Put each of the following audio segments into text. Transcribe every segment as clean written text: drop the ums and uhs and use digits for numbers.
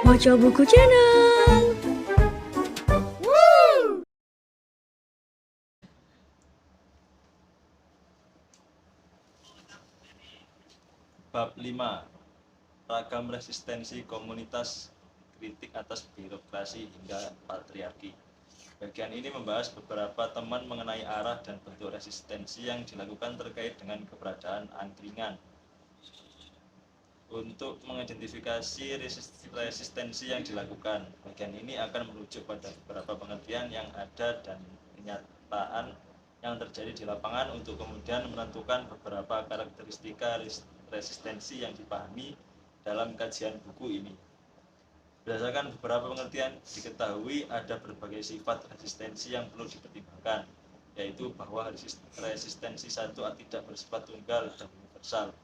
Moco Buku Channel. Bab 5. Ragam resistensi komunitas, kritik atas birokrasi hingga patriarki. Bagian ini membahas beberapa teman mengenai arah dan bentuk resistensi yang dilakukan terkait dengan keberadaan angkringan. Untuk mengidentifikasi resistensi yang dilakukan, bagian ini akan merujuk pada beberapa pengertian yang ada dan kenyataan yang terjadi di lapangan untuk kemudian menentukan beberapa karakteristika resistensi yang dipahami dalam kajian buku ini. Berdasarkan beberapa pengertian, diketahui ada berbagai sifat resistensi yang perlu dipertimbangkan, yaitu bahwa resistensi satu tidak bersifat tunggal dan universal.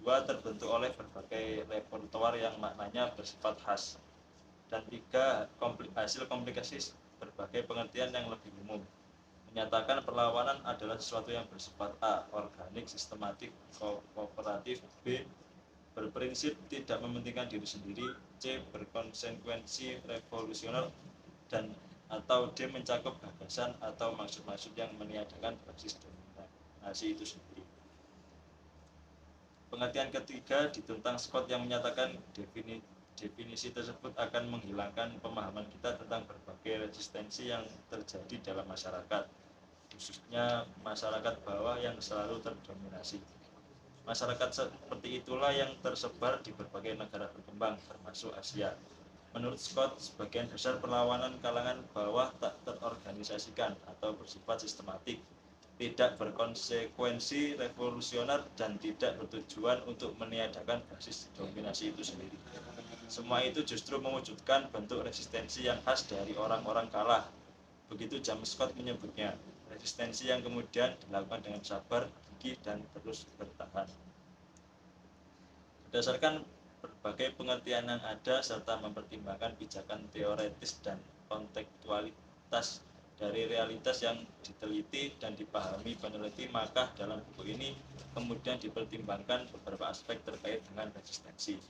Dua, terbentuk oleh berbagai repertoire yang maknanya bersifat khas. Dan tiga, hasil komplikasi berbagai pengertian yang lebih umum. Menyatakan perlawanan adalah sesuatu yang bersifat A, organik, sistematik, kooperatif, B, berprinsip tidak mementingkan diri sendiri, C, berkonsekuensi revolusioner, dan atau D, mencakup gagasan atau maksud-maksud yang meniadakan basis dominasi itu sendiri. Pengertian ketiga ditentang Scott yang menyatakan definisi tersebut akan menghilangkan pemahaman kita tentang berbagai resistensi yang terjadi dalam masyarakat, khususnya masyarakat bawah yang selalu terdominasi. Masyarakat seperti itulah yang tersebar di berbagai negara berkembang, termasuk Asia. Menurut Scott, sebagian besar perlawanan kalangan bawah tak terorganisasikan atau bersifat sistematik, tidak berkonsekuensi revolusioner, dan tidak bertujuan untuk meniadakan basis dominasi itu sendiri. Semua itu justru mewujudkan bentuk resistensi yang khas dari orang-orang kalah. Begitu James Scott menyebutnya, resistensi yang kemudian dilakukan dengan sabar, gigih, dan terus bertahan. Berdasarkan berbagai pengertian yang ada serta mempertimbangkan pijakan teoretis dan kontekstualitas dari realitas yang diteliti dan dipahami peneliti, maka dalam buku ini kemudian dipertimbangkan beberapa aspek terkait dengan resistensi.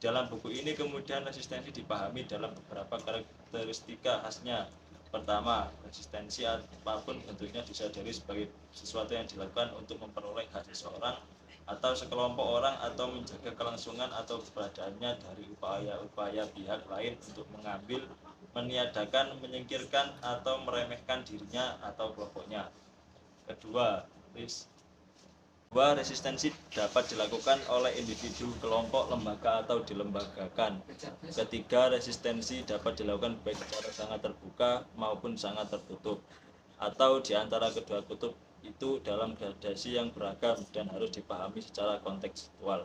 Dalam buku ini kemudian resistensi dipahami dalam beberapa karakteristika khasnya. Pertama, resistensi apapun bentuknya disadari sebagai sesuatu yang dilakukan untuk memperoleh hak seseorang atau sekelompok orang atau menjaga kelangsungan atau keberadaannya dari upaya-upaya pihak lain untuk mengambil, meniadakan, menyingkirkan, atau meremehkan dirinya atau kelompoknya. Kedua, resistensi dapat dilakukan oleh individu, kelompok, lembaga, atau dilembagakan. Ketiga, resistensi dapat dilakukan baik secara sangat terbuka maupun sangat tertutup, atau di antara kedua kutub itu dalam gradasi yang beragam dan harus dipahami secara kontekstual.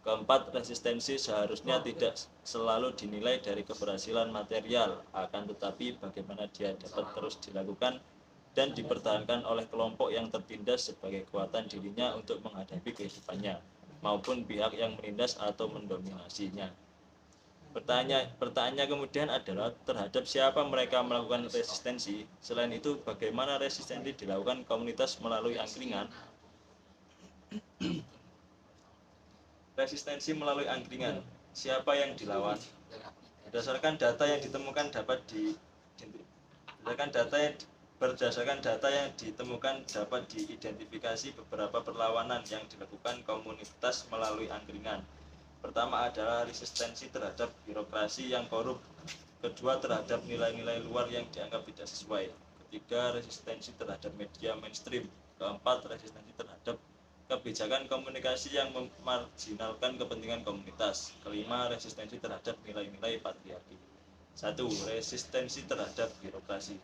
Keempat, resistensi seharusnya tidak selalu dinilai dari keberhasilan material, akan tetapi bagaimana dia dapat terus dilakukan dan dipertahankan oleh kelompok yang tertindas sebagai kekuatan dirinya untuk menghadapi kehidupannya, maupun pihak yang menindas atau mendominasinya. Pertanyaannya kemudian adalah terhadap siapa mereka melakukan resistensi. Selain itu, bagaimana resistensi dilakukan komunitas melalui angkringan? Resistensi melalui angkringan, siapa yang dilawan? Berdasarkan data yang ditemukan dapat diidentifikasi beberapa perlawanan yang dilakukan komunitas melalui angkringan. Pertama adalah resistensi terhadap birokrasi yang korup. Kedua, terhadap nilai-nilai luar yang dianggap tidak sesuai. Ketiga, resistensi terhadap media mainstream. Keempat, resistensi terhadap kebijakan komunikasi yang memarginalkan kepentingan komunitas. Kelima, resistensi terhadap nilai-nilai patriarki. 1. Resistensi terhadap birokrasi.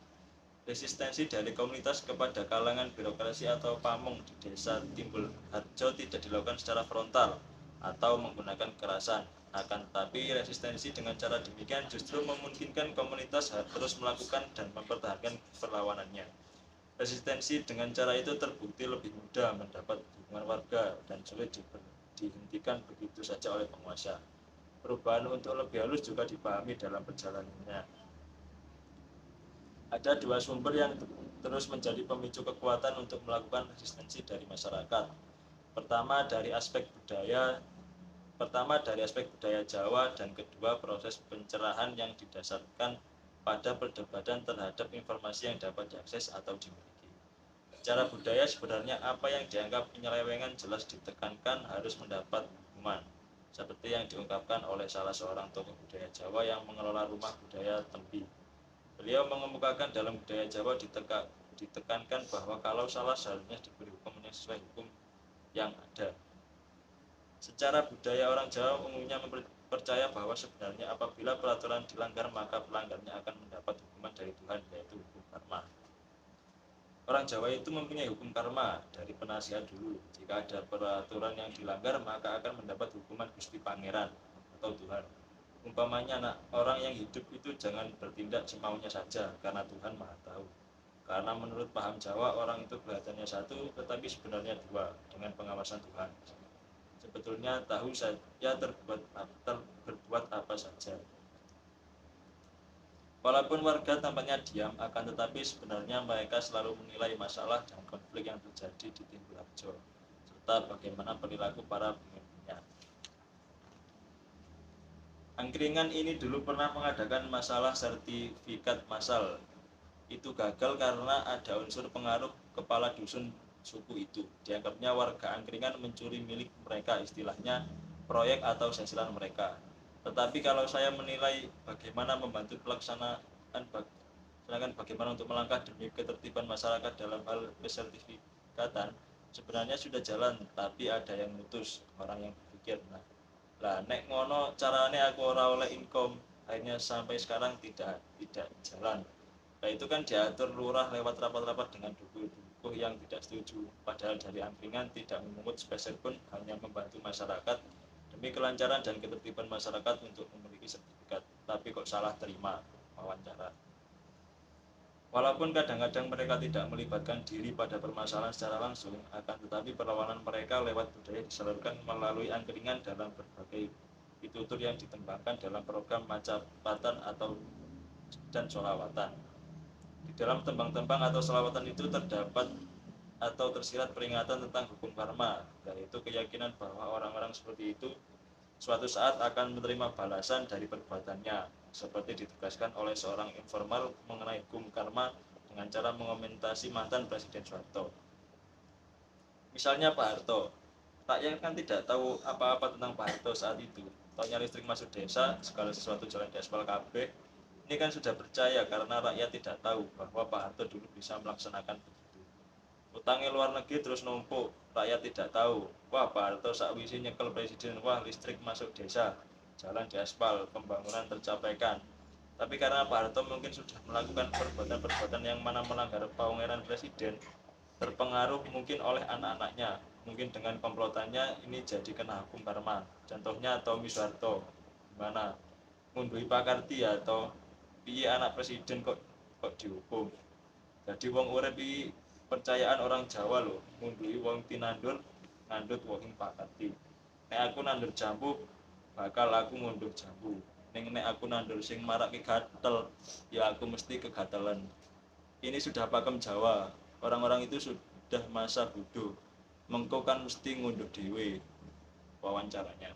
Resistensi dari komunitas kepada kalangan birokrasi atau pamong di desa Timbul Harjo tidak dilakukan secara frontal atau menggunakan kekerasan. Akan tetapi resistensi dengan cara demikian justru memungkinkan komunitas terus melakukan dan mempertahankan perlawanannya. Resistensi dengan cara itu terbukti lebih mudah mendapat dukungan warga dan sulit dihentikan begitu saja oleh penguasa. Perubahan untuk lebih halus juga dipahami dalam perjalanannya. Ada dua sumber yang terus menjadi pemicu kekuatan untuk melakukan resistensi dari masyarakat. Pertama, dari aspek budaya Pertama dari aspek budaya Jawa, dan kedua proses pencerahan yang didasarkan pada perdebatan terhadap informasi yang dapat diakses atau dimiliki. Secara budaya sebenarnya apa yang dianggap penyelewengan jelas ditekankan harus mendapat hukuman, seperti yang diungkapkan oleh salah seorang tokoh budaya Jawa yang mengelola rumah budaya Tembi. Beliau mengemukakan dalam budaya Jawa ditekankan bahwa kalau salah seharusnya diberi hukum yang sesuai hukum yang ada. Secara budaya orang Jawa umumnya percaya bahwa sebenarnya apabila peraturan dilanggar maka pelanggarnya akan mendapat hukuman dari Tuhan, yaitu hukum karma. Orang Jawa itu mempunyai hukum karma dari penasihat dulu. Jika ada peraturan yang dilanggar maka akan mendapat hukuman Gusti Pangeran atau Tuhan. Umpamanya orang yang hidup itu jangan bertindak semaunya saja karena Tuhan Maha Tahu. Karena menurut paham Jawa orang itu kelihatannya satu tetapi sebenarnya dua dengan pengawasan Tuhan. Sebetulnya tahu saja berbuat apa saja. Walaupun warga tampaknya diam, akan tetapi sebenarnya mereka selalu menilai masalah dan konflik yang terjadi di Timbulharjo, serta bagaimana perilaku para pemimpinnya. Angkringan ini dulu pernah mengadakan masalah sertifikat massal. Itu gagal karena ada unsur pengaruh kepala dusun suku itu. Dianggapnya warga Angkringan mencuri milik mereka, istilahnya proyek atau sesilan mereka. Tetapi kalau saya menilai bagaimana membantu sedangkan bagaimana untuk melangkah demi ketertiban masyarakat dalam hal sertifikatan, sebenarnya sudah jalan, tapi ada yang mutus, orang yang berpikir, lah nek ngono carane aku ora oleh income, akhirnya sampai sekarang tidak jalan. Nah itu kan diatur lurah lewat rapat-rapat dengan dukuh yang tidak setuju. Padahal dari Angkringan tidak memungut spesial pun, hanya membantu masyarakat demi kelancaran dan ketertiban masyarakat untuk memiliki sertifikat. Tapi kok salah terima wawancara. Walaupun kadang-kadang mereka tidak melibatkan diri pada permasalahan secara langsung, akan tetapi perlawanan mereka lewat budaya disalurkan melalui Angkringan dalam berbagai pitutur yang ditembangkan dalam program Majapatan dan Sholawatan. Di dalam tembang-tembang atau selawatan itu terdapat atau tersirat peringatan tentang hukum karma, yaitu keyakinan bahwa orang-orang seperti itu suatu saat akan menerima balasan dari perbuatannya, seperti ditugaskan oleh seorang informal mengenai hukum karma dengan cara mengomentasi mantan Presiden Soeharto. Misalnya Pak Harto, rakyat kan tidak tahu apa-apa tentang Pak Harto saat itu. Taunya listrik masuk desa, segala sesuatu jalan di aspal kabeh. Ini kan sudah percaya karena rakyat tidak tahu bahwa Pak Harto dulu bisa melaksanakan begitu. Utangnya luar negeri terus numpuk, rakyat tidak tahu. Wah, Pak Harto sakwisi nyekel presiden, wah listrik masuk desa, jalan di aspal, pembangunan tercapaikan. Tapi karena Pak Harto mungkin sudah melakukan perbuatan-perbuatan yang mana melanggar pawengeran presiden, terpengaruh mungkin oleh anak-anaknya, mungkin dengan komplotannya ini jadi kena hukum karma. Contohnya Tommy Soeharto, gimana ngunduhi Pak Karti atau piye anak presiden kok dihukum. Jadi wong urip iki percayaan orang Jawa lho, ngunduhi wong tinandur ngandut wong Pak Karti. Nek aku nandur jambu bakal aku ngunduh jambu. Nek aku nandur sing marake gatel, ya aku mesti kegatelan. Ini sudah pakem Jawa. Orang-orang itu sudah masa bodoh. Mengko kan mesti ngunduh dhewe wawancaranya.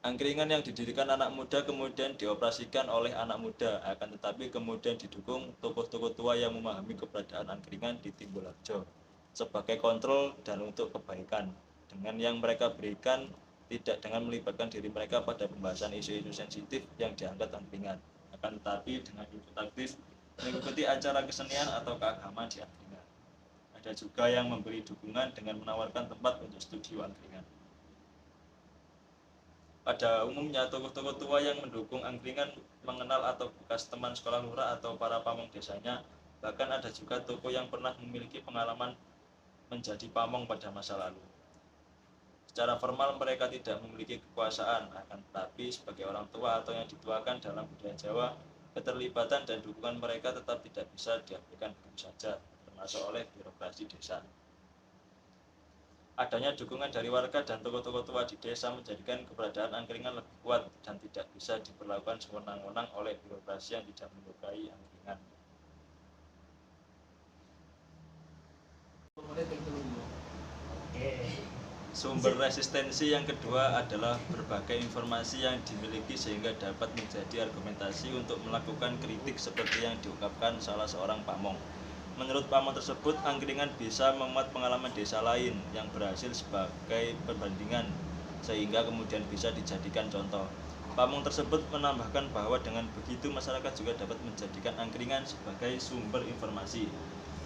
Angkringan yang didirikan anak muda kemudian dioperasikan oleh anak muda, akan tetapi kemudian didukung tokoh-tokoh tua yang memahami keberadaan Angkringan di Timbulharjo sebagai kontrol dan untuk kebaikan, dengan yang mereka berikan tidak dengan melibatkan diri mereka pada pembahasan isu-isu sensitif yang diangkat Angkringan, akan tetapi dengan ikut aktif mengikuti acara kesenian atau keagamaan di Angkringan. Ada juga yang memberi dukungan dengan menawarkan tempat untuk studi Angkringan. Pada umumnya, tokoh-tokoh tua yang mendukung Angkringan mengenal atau bekas teman sekolah lurah atau para pamong desanya. Bahkan ada juga tokoh yang pernah memiliki pengalaman menjadi pamong pada masa lalu. Secara formal mereka tidak memiliki kekuasaan, akan tetapi sebagai orang tua atau yang dituakan dalam budaya Jawa, keterlibatan dan dukungan mereka tetap tidak bisa diabaikan begitu saja, termasuk oleh birokrasi desa. Adanya dukungan dari warga dan tokoh-tokoh tua di desa menjadikan keberadaan Angkringan lebih kuat dan tidak bisa diperlakukan sewenang-wenang oleh birokrasi yang tidak menyukai Angkringan. Oke. Sumber resistensi yang kedua adalah berbagai informasi yang dimiliki sehingga dapat menjadi argumentasi untuk melakukan kritik seperti yang diungkapkan salah seorang pamong. Menurut pamong tersebut, angkringan bisa memuat pengalaman desa lain yang berhasil sebagai perbandingan sehingga kemudian bisa dijadikan contoh. Pamong tersebut menambahkan bahwa dengan begitu masyarakat juga dapat menjadikan angkringan sebagai sumber informasi.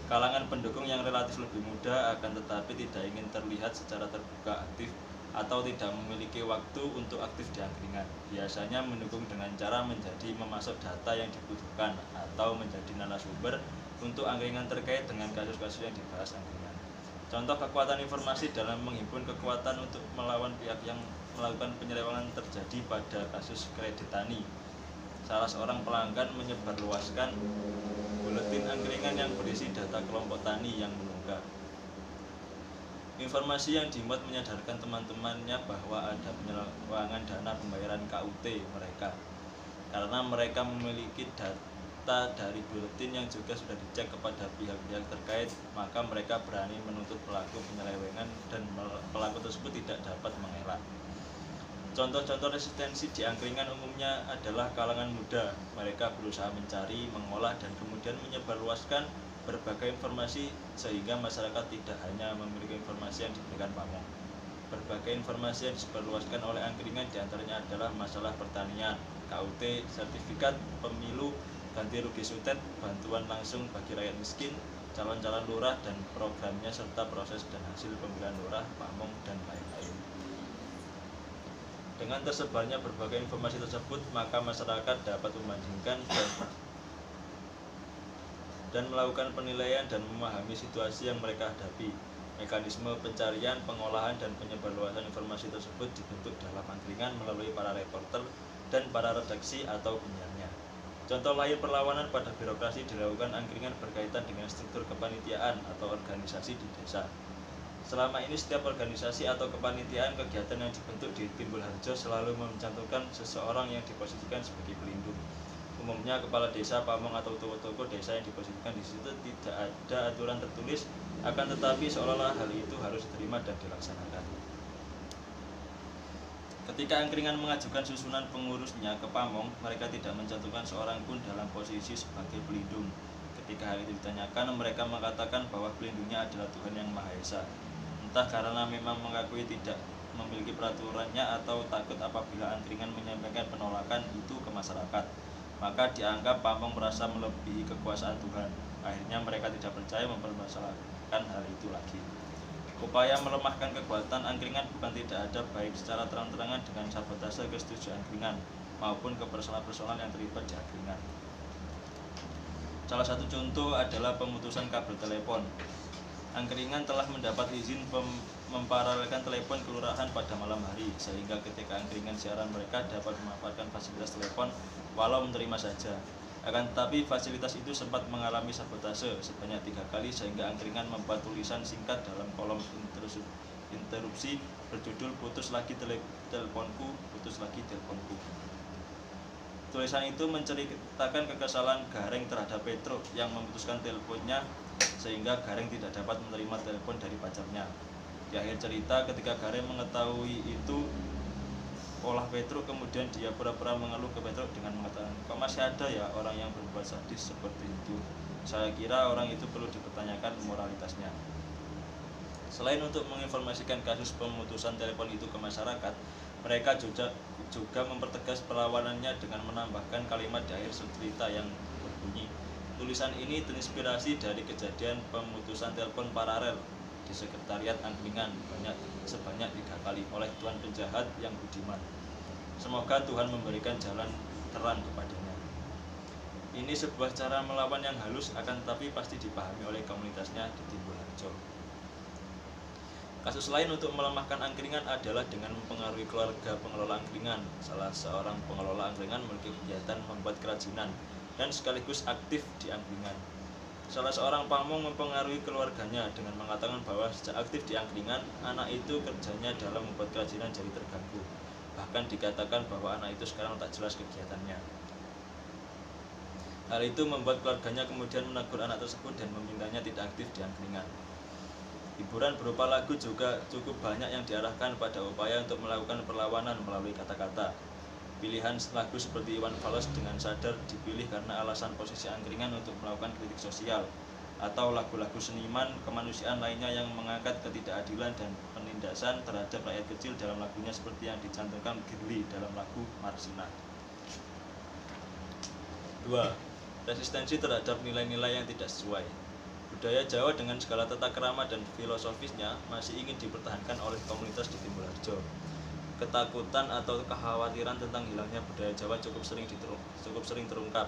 Kalangan pendukung yang relatif lebih muda akan tetapi tidak ingin terlihat secara terbuka aktif atau tidak memiliki waktu untuk aktif di angkringan. Biasanya mendukung dengan cara menjadi memasuk data yang dibutuhkan atau menjadi narasumber untuk angkringan terkait dengan kasus-kasus yang dibahas angkringan. Contoh kekuatan informasi dalam menghimpun kekuatan untuk melawan pihak yang melakukan penyelewengan terjadi pada kasus kredit tani. Salah seorang pelanggan menyebarluaskan buletin angkringan yang berisi data kelompok tani yang menunggak. Informasi yang dimuat menyadarkan teman-temannya bahwa ada penyelewengan dana pembayaran KUT mereka karena mereka memiliki data dari buletin yang juga sudah dicek kepada pihak-pihak terkait, maka mereka berani menuntut pelaku penyelewengan dan pelaku tersebut tidak dapat mengelak. Contoh-contoh resistensi di angkringan umumnya adalah kalangan muda. Mereka berusaha mencari, mengolah, dan kemudian menyebarluaskan berbagai informasi sehingga masyarakat tidak hanya memiliki informasi yang diberikan pamong. Berbagai informasi yang disebarluaskan oleh angkringan diantaranya adalah masalah pertanian, KUT, sertifikat pemilu, ganti rugi sutet, bantuan langsung bagi rakyat miskin, calon-calon lurah dan programnya serta proses dan hasil pemilihan lurah, pamong, dan lain-lain. Dengan tersebarnya berbagai informasi tersebut, maka masyarakat dapat membandingkan dan melakukan penilaian dan memahami situasi yang mereka hadapi. Mekanisme pencarian, pengolahan, dan penyebarluasan informasi tersebut dibentuk dalam angkringan melalui para reporter dan para redaksi atau penyiarnya. Contoh lahir perlawanan pada birokrasi dilakukan angkringan berkaitan dengan struktur kepanitiaan atau organisasi di desa. Selama ini setiap organisasi atau kepanitiaan kegiatan yang dibentuk di Timbulharjo selalu mencantumkan seseorang yang diposisikan sebagai pelindung. Umumnya kepala desa, pamong atau tokoh-tokoh desa yang diposisikan di situ. Tidak ada aturan tertulis, akan tetapi seolah-olah hal itu harus diterima dan dilaksanakan. Ketika angkringan mengajukan susunan pengurusnya ke pamong, mereka tidak mencantumkan seorang pun dalam posisi sebagai pelindung. Ketika hal itu ditanyakan, mereka mengatakan bahwa pelindungnya adalah Tuhan Yang Maha Esa. Entah karena memang mengakui tidak memiliki peraturannya atau takut apabila angkringan menyampaikan penolakan itu ke masyarakat, maka dianggap pamong merasa melebihi kekuasaan Tuhan. Akhirnya mereka tidak percaya mempermasalahkan hal itu lagi. Upaya melemahkan kekuatan angkringan bukan tidak ada, baik secara terang-terangan dengan sabotase kesetujuan angkringan maupun ke persoalan-persoalan yang terlibat di angkringan. Salah satu contoh adalah pemutusan kabel telepon. Angkringan telah mendapat izin memparalelkan telepon kelurahan pada malam hari, sehingga ketika angkringan siaran mereka dapat memanfaatkan fasilitas telepon walau menerima saja. Akan tetapi fasilitas itu sempat mengalami sabotase sebanyak 3 kali sehingga angkringan membuat tulisan singkat dalam kolom interupsi berjudul "Putus lagi teleponku, putus lagi teleponku". Tulisan itu menceritakan kekesalan Gareng terhadap Petro yang memutuskan teleponnya sehingga Gareng tidak dapat menerima telepon dari pacarnya. Di akhir cerita, ketika Gareng mengetahui itu olah Petro, kemudian dia pura-pura mengeluh ke Petro dengan mengatakan, "Kok masih ada ya orang yang berbuat sadis seperti itu? Saya kira orang itu perlu dipertanyakan moralitasnya." Selain untuk menginformasikan kasus pemutusan telepon itu ke masyarakat, mereka juga mempertegas perlawanannya dengan menambahkan kalimat di akhir cerita yang berbunyi, "Tulisan ini terinspirasi dari kejadian pemutusan telepon paralel di sekretariat angkringan sebanyak 3 kali oleh tuan penjahat yang budiman. Semoga Tuhan memberikan jalan terang kepadanya." Ini sebuah cara melawan yang halus, akan tetapi pasti dipahami oleh komunitasnya di Timbulharjo. Kasus lain untuk melemahkan angkringan adalah dengan mempengaruhi keluarga pengelola angkringan. Salah seorang pengelola angkringan memiliki kegiatan membuat kerajinan dan sekaligus aktif di angkringan. Salah seorang pamong mempengaruhi keluarganya dengan mengatakan bahwa sejak aktif di angkringan, anak itu kerjanya dalam membuat kerajinan jadi terganggu. Bahkan dikatakan bahwa anak itu sekarang tak jelas kegiatannya. Hal itu membuat keluarganya kemudian menegur anak tersebut dan memintanya tidak aktif di angkringan. Hiburan berupa lagu juga cukup banyak yang diarahkan pada upaya untuk melakukan perlawanan melalui kata-kata. Pilihan lagu seperti Iwan Fals dengan sadar dipilih karena alasan posisi angkringan untuk melakukan kritik sosial, atau lagu-lagu seniman kemanusiaan lainnya yang mengangkat ketidakadilan dan penindasan terhadap rakyat kecil dalam lagunya seperti yang dicantumkan Girly dalam lagu Marsina. 2. Resistensi terhadap nilai-nilai yang tidak sesuai. Budaya Jawa dengan segala tata krama dan filosofisnya masih ingin dipertahankan oleh komunitas di Timbul Harjo. Ketakutan atau kekhawatiran tentang hilangnya budaya Jawa cukup sering terungkap.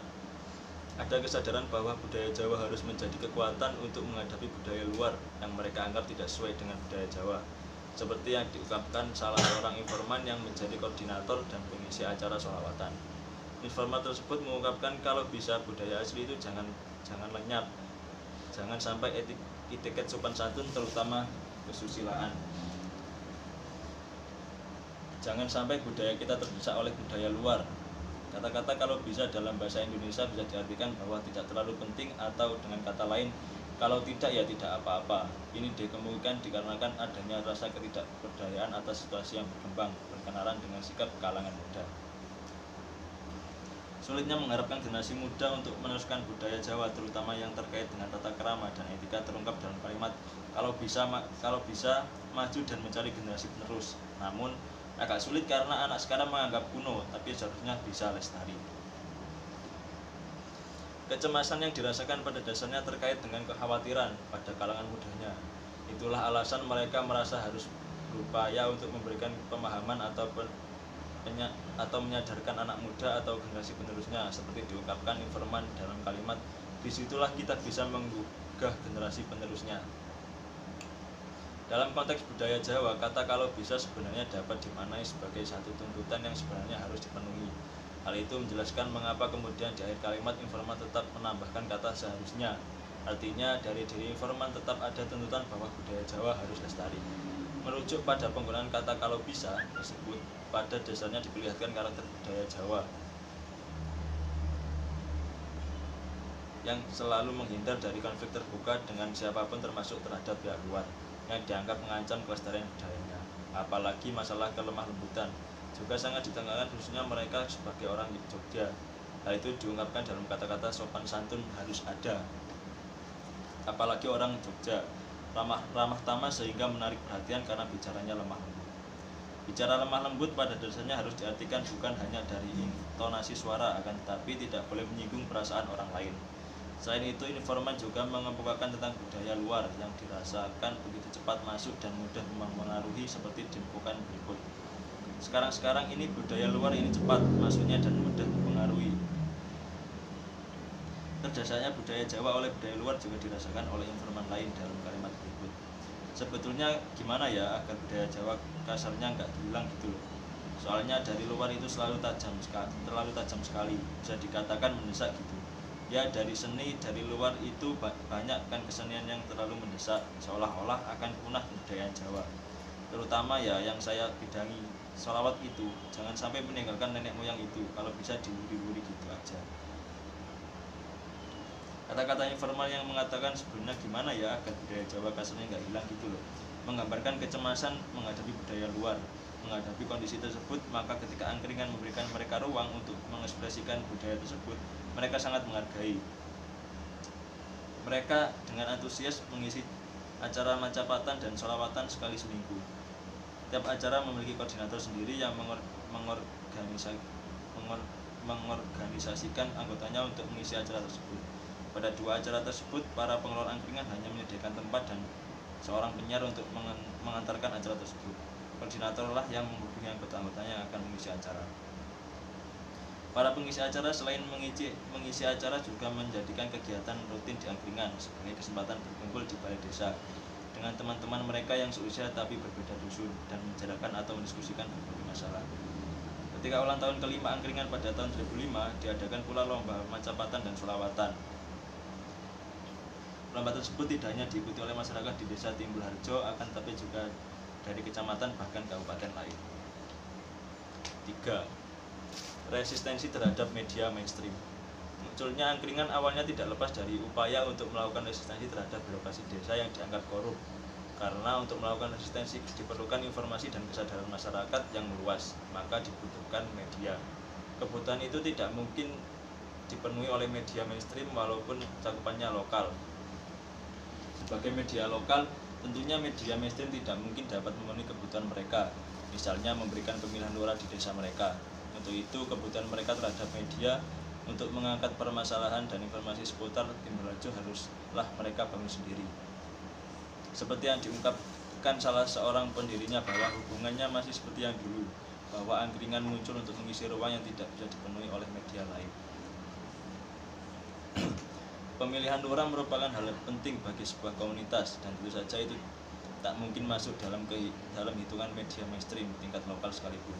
Ada kesadaran bahwa budaya Jawa harus menjadi kekuatan untuk menghadapi budaya luar yang mereka anggap tidak sesuai dengan budaya Jawa. Seperti yang diungkapkan salah seorang informan yang menjadi koordinator dan pengisi acara sholawatan. Informan tersebut mengungkapkan kalau bisa budaya asli itu jangan lenyap. Jangan sampai etiket sopan santun terutama kesusilaan. Jangan sampai budaya kita terdesak oleh budaya luar. Kata-kata kalau bisa dalam bahasa Indonesia bisa diartikan bahwa tidak terlalu penting, atau dengan kata lain, kalau tidak ya tidak apa-apa. Ini dikemukakan dikarenakan adanya rasa ketidakberdayaan atas situasi yang berkembang berkenalan dengan sikap kalangan muda. Sulitnya mengharapkan generasi muda untuk meneruskan budaya Jawa, terutama yang terkait dengan tata krama dan etika terungkap dalam kalimat kalau bisa maju dan mencari generasi penerus. Namun agak sulit karena anak sekarang menganggap kuno, tapi seharusnya bisa lestari. Kecemasan yang dirasakan pada dasarnya terkait dengan kekhawatiran pada kalangan mudanya. Itulah alasan mereka merasa harus berupaya untuk memberikan pemahaman atau menyadarkan anak muda atau generasi penerusnya, seperti diungkapkan informan dalam kalimat, disitulah kita bisa menggugah generasi penerusnya. Dalam konteks budaya Jawa, kata kalau bisa sebenarnya dapat dimaknai sebagai satu tuntutan yang sebenarnya harus dipenuhi. Hal itu menjelaskan mengapa kemudian di akhir kalimat informan tetap menambahkan kata seharusnya. Artinya dari diri informan tetap ada tuntutan bahwa budaya Jawa harus lestari. Merujuk pada penggunaan kata kalau bisa tersebut, pada dasarnya diperlihatkan karakter budaya Jawa yang selalu menghindar dari konflik terbuka dengan siapapun termasuk terhadap pihak luar yang dianggap mengancam kelestarian budayanya. Apalagi masalah kelemah lembutan juga sangat ditekankan, khususnya mereka sebagai orang Jogja. Hal itu diungkapkan dalam kata-kata sopan santun harus ada. Apalagi orang Jogja, ramah tamah sehingga menarik perhatian karena bicaranya lemah lembut. Bicara lemah lembut pada dasarnya harus diartikan bukan hanya dari intonasi suara, akan tetapi tidak boleh menyinggung perasaan orang lain. Selain itu, informan juga mengemukakan tentang budaya luar yang dirasakan begitu cepat masuk dan mudah mempengaruhi, seperti dikemukakan berikut. Sekarang ini budaya luar ini cepat masuknya dan mudah mempengaruhi. Terdasarnya budaya Jawa oleh budaya luar juga dirasakan oleh informan lain dalam kalimat berikut. Sebetulnya gimana ya agar budaya Jawa kasarnya nggak hilang gitu loh. Soalnya dari luar itu terlalu tajam sekali, bisa dikatakan mendesak gitu. Ya dari seni dari luar itu banyak kan kesenian yang terlalu mendesak, seolah-olah akan punah budaya Jawa. Terutama ya yang saya bidangi, sholawat itu jangan sampai meninggalkan nenek moyang itu, kalau bisa diwuri-wuri gitu aja. Kata-kata informal yang mengatakan sebenarnya gimana ya agar budaya Jawa kasarnya nggak hilang gitu loh, menggambarkan kecemasan menghadapi budaya luar. Menghadapi kondisi tersebut, maka ketika angkringan memberikan mereka ruang untuk mengekspresikan budaya tersebut, mereka sangat menghargai. Mereka dengan antusias mengisi acara macapatan dan sholawatan sekali seminggu. Tiap acara memiliki koordinator sendiri yang mengorganisasikan anggotanya untuk mengisi acara tersebut. Pada dua acara tersebut, para pengelola angkringan hanya menyediakan tempat dan seorang penyiar untuk mengantarkan acara tersebut. Koordinator lah yang menghubungi anggota-anggotanya yang akan mengisi acara. Para pengisi acara selain mengisi acara juga menjadikan kegiatan rutin di angkringan sebagai kesempatan berkumpul di balai desa dengan teman-teman mereka yang seusia tapi berbeda dusun dan membicarakan atau mendiskusikan berbagai masalah. Ketika ulang tahun kelima angkringan pada tahun 2005, diadakan pula lomba macapatan dan sholawatan. Lomba tersebut tidak hanya diikuti oleh masyarakat di desa Timbul Harjo, akan tetapi juga dari kecamatan bahkan kabupaten lain. 3. Resistensi terhadap media mainstream. Munculnya angkringan awalnya tidak lepas dari upaya untuk melakukan resistensi terhadap birokrasi desa yang dianggap korup. Karena untuk melakukan resistensi diperlukan informasi dan kesadaran masyarakat yang luas, maka dibutuhkan media. Kebutuhan itu tidak mungkin dipenuhi oleh media mainstream walaupun cakupannya lokal. Sebagai media lokal, tentunya media mainstream tidak mungkin dapat memenuhi kebutuhan mereka, misalnya memberikan pemilihan lurah di desa mereka. Untuk itu, kebutuhan mereka terhadap media untuk mengangkat permasalahan dan informasi seputar Timberlajo haruslah mereka bangun sendiri. Seperti yang diungkapkan salah seorang pendirinya bahwa hubungannya masih seperti yang dulu, bahwa angkringan muncul untuk mengisi ruang yang tidak bisa dipenuhi oleh media lain. Pemilihan lurah merupakan hal penting bagi sebuah komunitas, dan tentu saja itu tak mungkin masuk dalam hitungan media mainstream tingkat lokal sekalipun.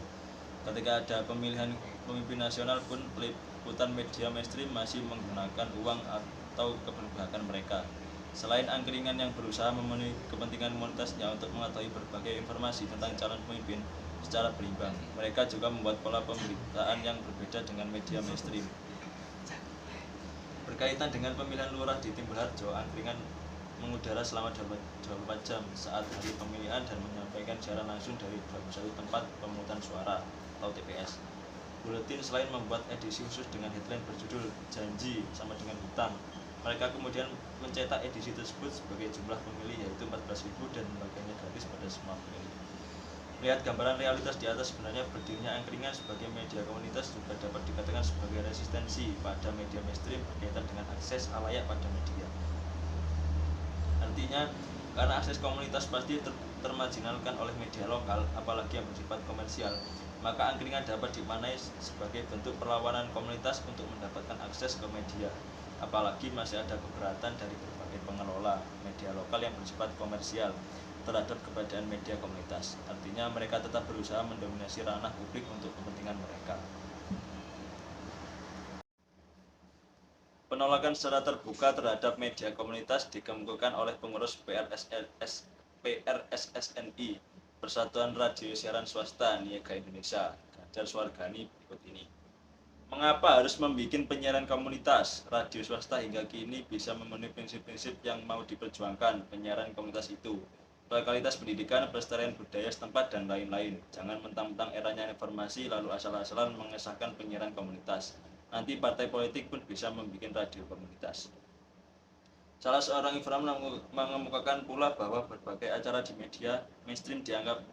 Ketika ada pemilihan pemimpin nasional pun, peliputan media mainstream masih menggunakan uang atau keberpihakan mereka. Selain angkringan yang berusaha memenuhi kepentingan komunitasnya untuk mengetahui berbagai informasi tentang calon pemimpin secara berimbang, mereka juga membuat pola pemberitaan yang berbeda dengan media mainstream. Berkaitan dengan pemilihan lurah di Timberharjo, angkringan mengudara selama 24 jam saat hari pemilihan dan menyampaikan siaran langsung dari 21 tempat pemungutan suara atau TPS. Buletin selain membuat edisi khusus dengan headline berjudul "Janji sama dengan hutang", mereka kemudian mencetak edisi tersebut sebagai jumlah pemilih, yaitu 14.000, dan membagikannya gratis pada semua pemilih. Melihat gambaran realitas di atas, sebenarnya berdirinya angkringan sebagai media komunitas juga dapat dikatakan sebagai resistensi pada media mainstream berkaitan dengan akses halayak pada media. Artinya, karena akses komunitas pasti termarginalkan oleh media lokal, apalagi yang bersifat komersial, maka angkringan dapat dimaknai sebagai bentuk perlawanan komunitas untuk mendapatkan akses ke media. Apalagi masih ada keberatan dari berbagai pengelola media lokal yang bersifat komersial terhadap keberadaan media komunitas. Artinya mereka tetap berusaha mendominasi ranah publik untuk kepentingan mereka. Penolakan secara terbuka terhadap media komunitas dikemukakan oleh pengurus PRSSNI, Persatuan Radio Siaran Swasta Niaga Indonesia, Ganjar Suargani, berikut ini. Mengapa harus membuat penyiaran komunitas? Radio swasta hingga kini bisa memenuhi prinsip-prinsip yang mau diperjuangkan penyiaran komunitas itu. Lokalitas pendidikan, pelestarian budaya setempat, dan lain-lain. Jangan mentang-mentang eranya informasi lalu asal-asalan mengesahkan penyiaran komunitas. Nanti partai politik pun bisa membuat radio komunitas. Salah seorang informan mengemukakan pula bahwa berbagai acara di media mainstream dianggap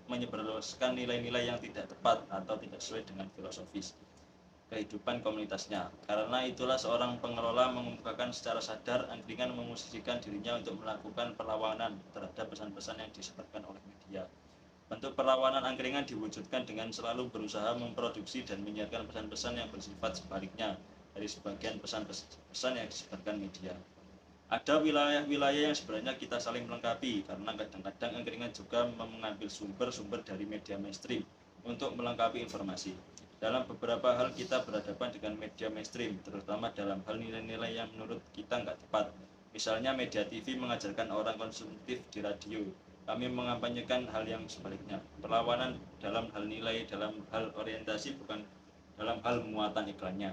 menyebarluaskan nilai-nilai yang tidak tepat atau tidak sesuai dengan filosofis kehidupan komunitasnya. Karena itulah seorang pengelola mengemukakan secara sadar angkringan memosisikan dirinya untuk melakukan perlawanan terhadap pesan-pesan yang disebarkan oleh media. Bentuk perlawanan angkringan diwujudkan dengan selalu berusaha memproduksi dan menyiarkan pesan-pesan yang bersifat sebaliknya dari sebagian pesan-pesan yang disebarkan media. Ada wilayah-wilayah yang sebenarnya kita saling melengkapi, karena kadang-kadang angkringan juga mengambil sumber-sumber dari media mainstream untuk melengkapi informasi. Dalam beberapa hal kita berhadapan dengan media mainstream, terutama dalam hal nilai-nilai yang menurut kita nggak tepat. Misalnya media TV mengajarkan orang konsumtif di radio, kami mengampanyekan hal yang sebaliknya. Perlawanan dalam hal nilai, dalam hal orientasi, bukan dalam hal muatan iklannya.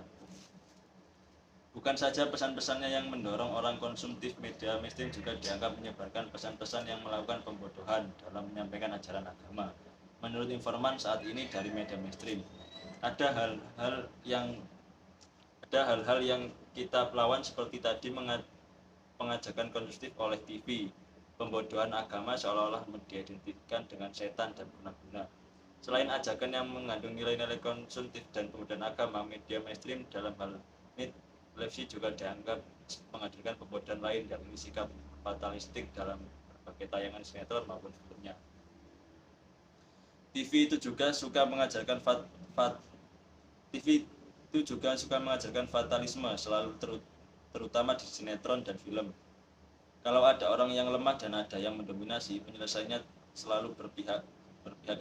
Bukan saja pesan-pesannya yang mendorong orang konsumtif, media mainstream juga dianggap menyebarkan pesan-pesan yang melakukan pembodohan dalam menyampaikan ajaran agama. Menurut informan saat ini dari media mainstream, ada hal-hal yang kita lawan seperti tadi pengajakan konsumtif oleh TV, pembodohan agama seolah-olah diidentikan dengan setan dan guna-guna. Selain ajakan yang mengandung nilai-nilai konsumtif dan pembodohan agama, media mainstream dalam hal ini televisi juga dianggap menghadirkan pembodohan lain, yakni sikap fatalistik dalam berbagai tayangan sinetron maupun filmnya. TV itu juga suka mengajarkan fatalisme, selalu terutama di sinetron dan film. Kalau ada orang yang lemah dan ada yang mendominasi, penyelesaiannya selalu berpihak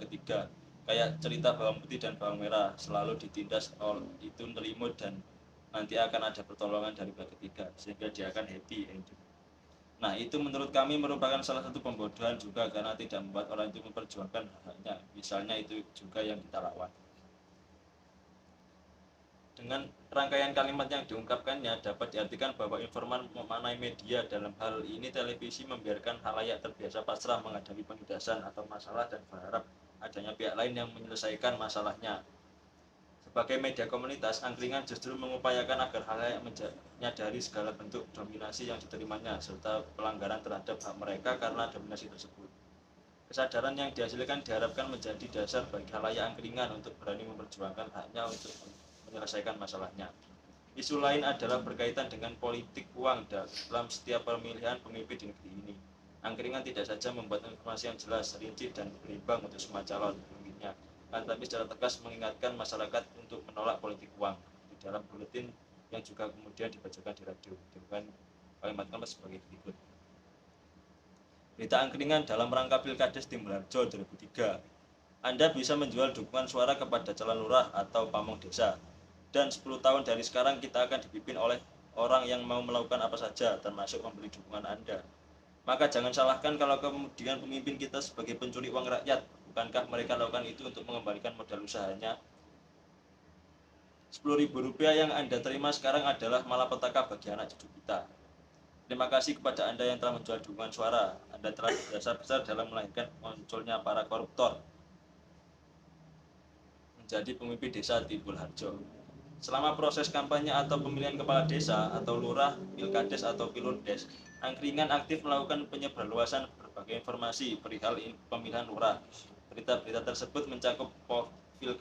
ketiga. Kayak cerita bawang putih dan bawang merah, selalu ditindas itu nelimut dan nanti akan ada pertolongan dari pihak ketiga, sehingga dia akan happy ending. Nah, itu menurut kami merupakan salah satu pembodohan juga, karena tidak membuat orang itu memperjuangkan haknya. Misalnya itu juga yang kita lawan. Dengan rangkaian kalimat yang diungkapkannya dapat diartikan bahwa informan memaknai media, dalam hal ini televisi, membiarkan khalayak terbiasa pasrah menghadapi penindasan atau masalah dan berharap adanya pihak lain yang menyelesaikan masalahnya. Sebagai media komunitas, angkringan justru mengupayakan agar khalayak menyadari segala bentuk dominasi yang diterimanya serta pelanggaran terhadap hak mereka karena dominasi tersebut. Kesadaran yang dihasilkan diharapkan menjadi dasar bagi khalayak angkringan untuk berani memperjuangkan haknya untuk menyelesaikan masalahnya. Isu lain adalah berkaitan dengan politik uang dalam setiap pemilihan pemimpin di negeri ini. Angkringan tidak saja membuat informasi yang jelas, rinci, dan berimbang untuk semua calon pemimpinnya, tapi secara tegas mengingatkan masyarakat untuk menolak politik uang di dalam buletin yang juga kemudian dibacakan di radio. Dengan kalimat sebagai berikut. Berita angkringan dalam rangka Pilkades Timberharjo 2003. Anda bisa menjual dukungan suara kepada calon lurah atau pamong desa. Dan 10 tahun dari sekarang kita akan dipimpin oleh orang yang mau melakukan apa saja, termasuk membeli dukungan Anda. Maka jangan salahkan kalau kemudian pemimpin kita sebagai pencuri uang rakyat. Bukankah mereka lakukan itu untuk mengembalikan modal usahanya? Rp10.000 yang Anda terima sekarang adalah malapetaka bagi anak cucu kita. Terima kasih kepada Anda yang telah menjual dukungan suara. Anda telah berjasa besar dalam melahirkan munculnya para koruptor menjadi pemimpin desa di Timberharjo. Selama proses kampanye atau pemilihan kepala desa atau lurah, pilkades atau pilurdes, angkringan aktif melakukan penyebarluasan berbagai informasi perihal pemilihan lurah. Berita-berita tersebut mencakup profil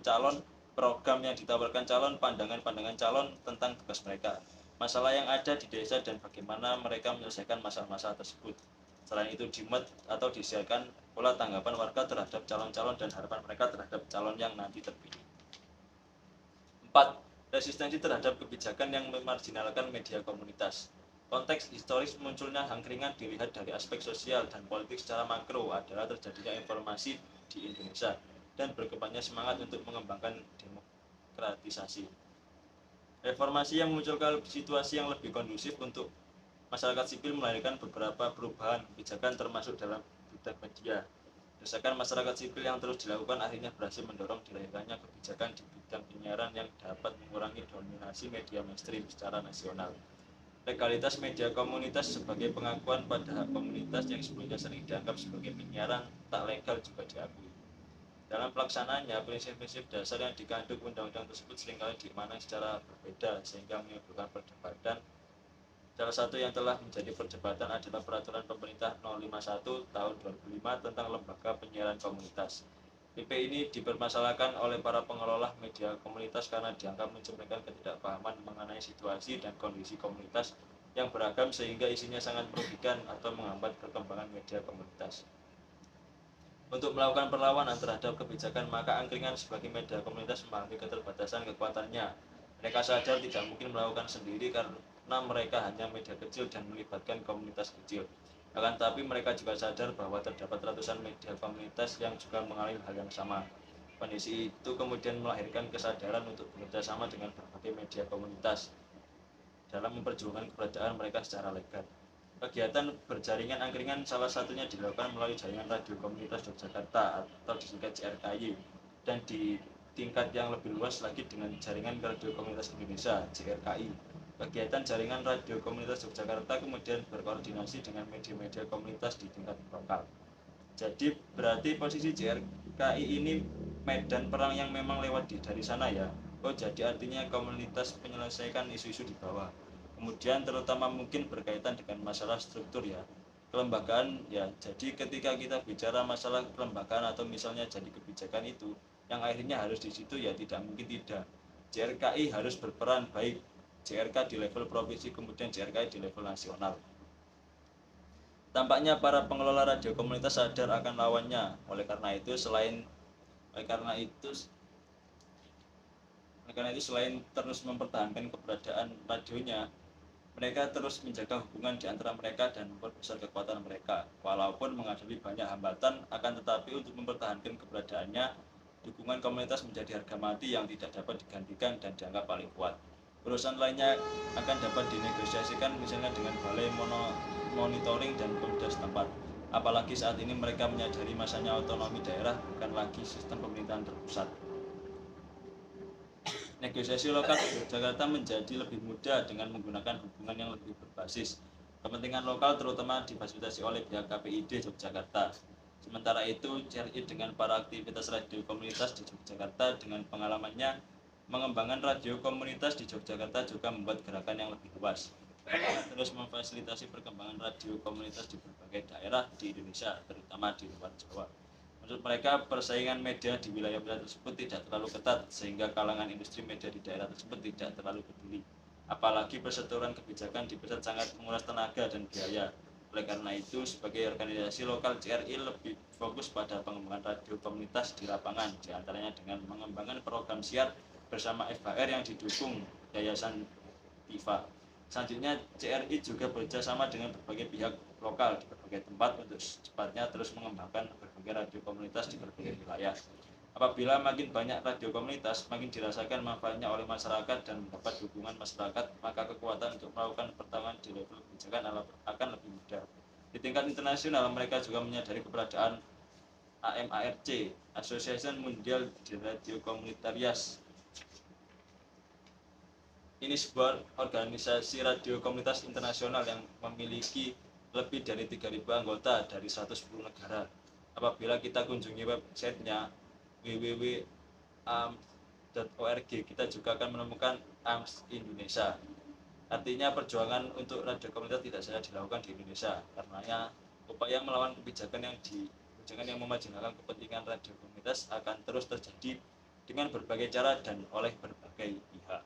calon, program yang ditawarkan calon, pandangan-pandangan calon tentang tugas mereka, masalah yang ada di desa, dan bagaimana mereka menyelesaikan masalah-masalah tersebut. Selain itu, dimet atau disiarkan pola tanggapan warga terhadap calon-calon dan harapan mereka terhadap calon yang nanti terpilih. 4. Resistensi terhadap kebijakan yang memarginalkan media komunitas. Konteks historis munculnya angkringan dilihat dari aspek sosial dan politik secara makro adalah terjadinya informasi di Indonesia dan berkembangnya semangat untuk mengembangkan demokratisasi. Reformasi yang memunculkan situasi yang lebih kondusif untuk masyarakat sipil melahirkan beberapa perubahan kebijakan termasuk dalam bidang media. Desakan masyarakat sipil yang terus dilakukan akhirnya berhasil mendorong dilahirkannya kebijakan di bidang penyiaran yang dapat mengurangi dominasi media mainstream secara nasional. Legalitas media komunitas sebagai pengakuan pada hak komunitas yang sebelumnya sering dianggap sebagai penyiaran tak legal juga diakui. Dalam pelaksanaannya, prinsip-prinsip dasar yang dikandung undang-undang tersebut seringkali dimaknai secara berbeda sehingga menimbulkan perdebatan. Salah satu yang telah menjadi perdebatan adalah Peraturan Pemerintah 051 tahun 2005 tentang Lembaga Penyiaran Komunitas. PP ini dipermasalahkan oleh para pengelola media komunitas karena dianggap mencerminkan ketidakpahaman mengenai situasi dan kondisi komunitas yang beragam sehingga isinya sangat merugikan atau menghambat perkembangan media komunitas. Untuk melakukan perlawanan terhadap kebijakan, maka angkringan sebagai media komunitas memahami keterbatasan kekuatannya. Mereka sadar tidak mungkin melakukan sendiri karena mereka hanya media kecil dan melibatkan komunitas kecil. Akan tetapi mereka juga sadar bahwa terdapat ratusan media komunitas yang juga mengalami hal yang sama. Kondisi itu kemudian melahirkan kesadaran untuk bekerja sama dengan berbagai media komunitas dalam memperjuangkan keberadaan mereka secara legal. Kegiatan berjaringan angkringan salah satunya dilakukan melalui jaringan radio komunitas Yogyakarta atau disingkat JRKY, dan di tingkat yang lebih luas lagi dengan jaringan radio komunitas Indonesia JRKI. Kegiatan jaringan radio komunitas Yogyakarta kemudian berkoordinasi dengan media-media komunitas di tingkat lokal. Jadi berarti posisi JRKI ini medan perang yang memang lewat dari sana ya. Oh, jadi artinya komunitas menyelesaikan isu-isu di bawah. Kemudian terutama mungkin berkaitan dengan masalah struktur ya, kelembagaan ya. Jadi ketika kita bicara masalah kelembagaan atau misalnya jadi kebijakan itu yang akhirnya harus di situ ya, tidak mungkin tidak. JRKI harus berperan baik, JRK di level provinsi kemudian JRKI di level nasional. Tampaknya para pengelola radio komunitas sadar akan lawannya. Oleh karena itu selain terus mempertahankan keberadaan radionya, mereka terus menjaga hubungan di antara mereka dan memperbesar kekuatan mereka. Walaupun menghadapi banyak hambatan, akan tetapi untuk mempertahankan keberadaannya, dukungan komunitas menjadi harga mati yang tidak dapat digantikan dan dianggap paling kuat. Urusan lainnya akan dapat dinegosiasikan misalnya dengan balai monitoring dan pemda setempat. Apalagi saat ini mereka menyadari masanya otonomi daerah bukan lagi sistem pemerintahan terpusat. Negosiasi lokal di Yogyakarta menjadi lebih mudah dengan menggunakan hubungan yang lebih berbasis kepentingan lokal, terutama difasilitasi oleh pihak KPID Yogyakarta. Sementara itu, CRI dengan para aktivitas radio komunitas di Yogyakarta dengan pengalamannya mengembangkan radio komunitas di Yogyakarta juga membuat gerakan yang lebih luas. Terus memfasilitasi perkembangan radio komunitas di berbagai daerah di Indonesia, terutama di luar Jawa. Menurut mereka, persaingan media di wilayah-wilayah tersebut tidak terlalu ketat, sehingga kalangan industri media di daerah tersebut tidak terlalu peduli. Apalagi persetujuan kebijakan di pusat sangat menguras tenaga dan biaya. Oleh karena itu, sebagai organisasi lokal, CRI lebih fokus pada pengembangan radio komunitas di lapangan, diantaranya dengan mengembangkan program siar bersama FHR yang didukung Yayasan TIFA. Selanjutnya, CRI juga bekerjasama dengan berbagai pihak lokal di berbagai tempat untuk secepatnya terus mengembangkan berbagai radio komunitas di berbagai wilayah. Apabila makin banyak radio komunitas, makin dirasakan manfaatnya oleh masyarakat dan mendapat dukungan masyarakat, maka kekuatan untuk melakukan pertarungan di level kebijakan akan lebih mudah. Di tingkat internasional, mereka juga menyadari keberadaan AMARC, Association Mondial de Radio Comunitarias. Ini sebuah organisasi radio komunitas internasional yang memiliki lebih dari 3.000 anggota dari 110 negara. Apabila kita kunjungi websitenya www.ams.org, kita juga akan menemukan AMS Indonesia. Artinya perjuangan untuk radio komunitas tidak saja dilakukan di Indonesia, karenanya upaya melawan kebijakan yang memarginalkan kepentingan radio komunitas akan terus terjadi dengan berbagai cara dan oleh berbagai pihak.